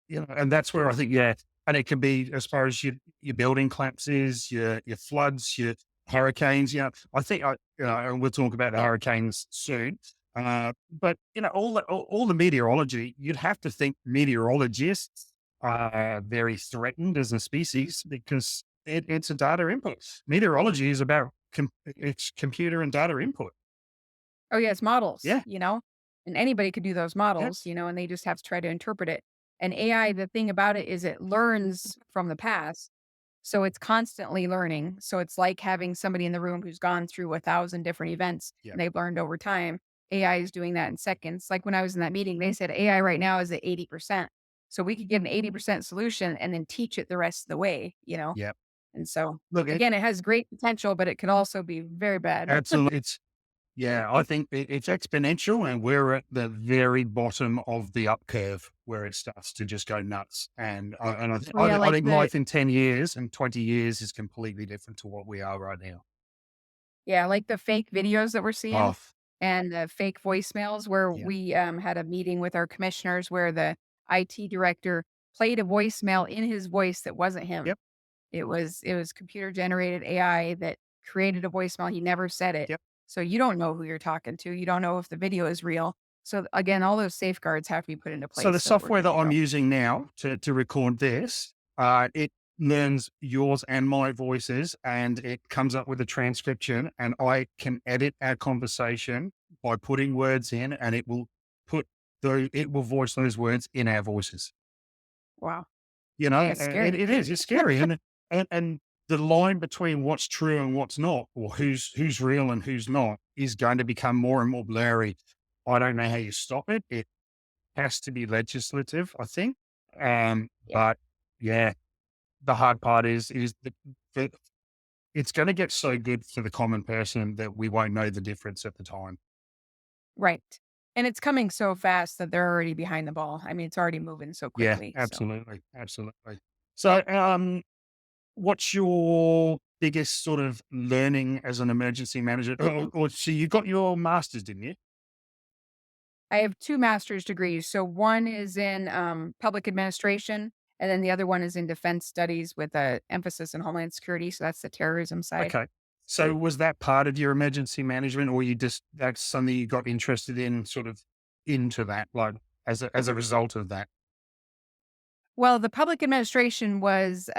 C: and that's where I think, yeah, and it can be as far as your building collapses, your floods, your hurricanes. I think and we'll talk about the hurricanes soon. But all the meteorology, you'd have to think meteorologists are very threatened as a species because it's a data input. Meteorology is about it's computer and data input.
B: Oh, yes, models,
C: Yeah,
B: and anybody could do those
C: yeah,
B: models, and they just have to try to interpret it. And AI, the thing about it is it learns from the past. So it's constantly learning. So it's like having somebody in the room who's gone through 1,000 different events
C: yeah,
B: and they've learned over time. AI is doing that in seconds. Like when I was in that meeting, they said AI right now is at 80%. So we could get an 80% solution and then teach it the rest of the way.
C: yeah.
B: And so
C: Look,
B: again, it has great potential, but it could also be very bad.
C: absolutely. Yeah, I think it's exponential, and we're at the very bottom of the up curve where it starts to just go nuts. And
B: Oh yeah,
C: I
B: like
C: think
B: the
C: life in 10 years and 20 years is completely different to what we are right now.
B: Yeah, like the fake videos that we're seeing
C: Oh,
B: and the fake voicemails where
C: yeah,
B: we, had a meeting with our commissioners where the IT director played a voicemail in his voice that wasn't him.
C: yep,
B: It was computer generated AI that created a voicemail, he never said it.
C: yep.
B: So you don't know who you're talking to, you don't know if the video is real. So again, all those safeguards have to be put into
C: So
B: place
C: the
B: so that we're
C: software
B: good
C: that
B: to
C: I'm
B: go.
C: using now to record this, it learns yours and my voices, and it comes up with a transcription, and I can edit our conversation by putting words in, and it will voice those words in our voices.
B: Wow,
C: You know,
B: that's scary.
C: it is, it's scary. And the line between what's true and what's not, or who's real and who's not, is going to become more and more blurry. I don't know how you stop it. It has to be legislative, I think.
B: Yeah.
C: But yeah, the hard part is the it's going to get so good for the common person that we won't know the difference at the time.
B: Right. And it's coming so fast that they're already behind the ball. I mean, it's already moving so
C: Yeah,
B: quickly. So
C: absolutely, absolutely. So, what's your biggest sort of learning as an emergency manager? Or so you got your master's, didn't you?
B: I have 2 master's degrees. So one is in public administration, and then the other one is in defense studies with a emphasis in homeland security. So that's the terrorism side.
C: Okay. So was that part of your emergency management, or you just that's something you got interested in, sort of into that, like as a result of that?
B: Well, the public administration was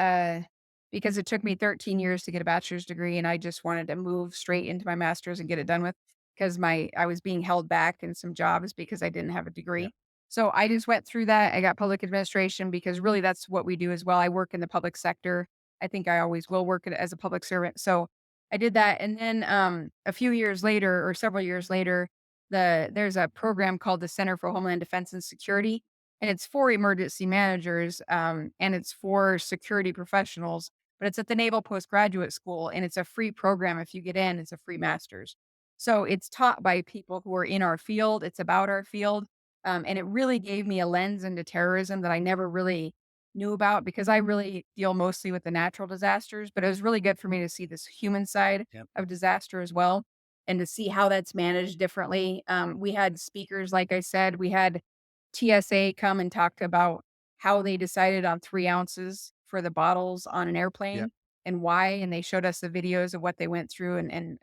B: because it took me 13 years to get a bachelor's degree, and I just wanted to move straight into my master's and get it done with because my I was being held back in some jobs because I didn't have a
C: Yeah.
B: degree. So I just went through that. I got public administration because really that's what we do as well. I work in the public sector. I think I always will work as a public servant. So I did that, and then a few years later, or several years later, there's a program called the Center for Homeland Defense and Security, and it's for emergency managers, and it's for security professionals, but it's at the Naval Postgraduate School, and it's a free program. If you get in, it's a free master's. So it's taught by people who are in our field. It's about our field. And it really gave me a lens into terrorism that I never really knew about because I really deal mostly with the natural disasters, but it was really good for me to see this human side
C: Yep.
B: of disaster as well and to see how that's managed differently. We had speakers, like I said, we had TSA come and talked about how they decided on 3 ounces for the bottles on an
C: Yep.
B: airplane and why, and they showed us the videos of what they went through, and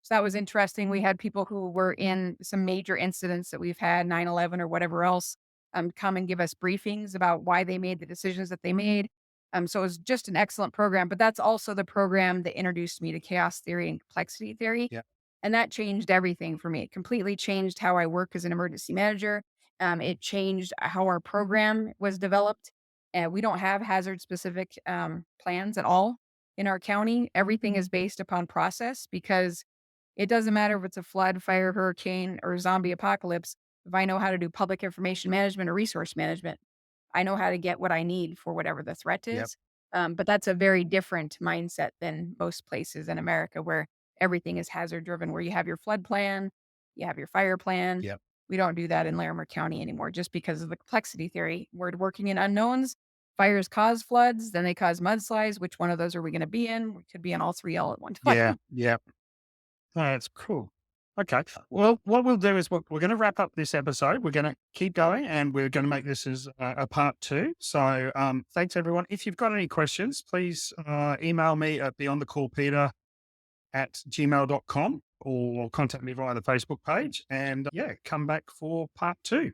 B: so that was interesting. We had people who were in some major incidents that we've had, 9/11 or whatever else, come and give us briefings about why they made the decisions that they made. So it was just an excellent program, but that's also the program that introduced me to chaos theory and complexity theory,
C: Yep.
B: and that changed everything for me. It completely changed how I work as an emergency manager. It changed how our program was developed. We don't have hazard specific plans at all in our county. Everything is based upon process because it doesn't matter if it's a flood, fire, hurricane, or zombie apocalypse. If I know how to do public information management or resource management, I know how to get what I need for whatever the threat
C: Yep.
B: is. But that's a very different mindset than most places in America where everything is hazard driven, where you have your flood plan, you have your fire plan.
C: Yep.
B: We don't do that in Larimer County anymore just because of the complexity theory. We're working in unknowns. Fires cause floods, then they cause mudslides. Which one of those are we going to be in? We could be in all three all at one
C: Yeah.
B: time.
C: Yeah. Oh, that's cool. Okay. Well, what we'll do is we're going to wrap up this episode. We're going to keep going and we're going to make this as a part 2. So thanks, everyone. If you've got any questions, please email me at beyondthecallpeter@gmail.com or contact me via the Facebook page and come back for part 2.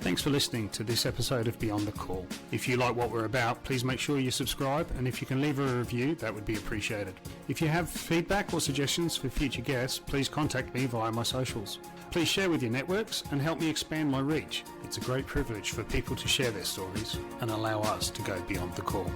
A: Thanks for listening to this episode of Beyond the Call. If you like what we're about, please make sure you subscribe, and if you can leave a review, that would be appreciated. If you have feedback or suggestions for future guests, please contact me via my socials. Please share with your networks and help me expand my reach. It's a great privilege for people to share their stories and allow us to go beyond the call.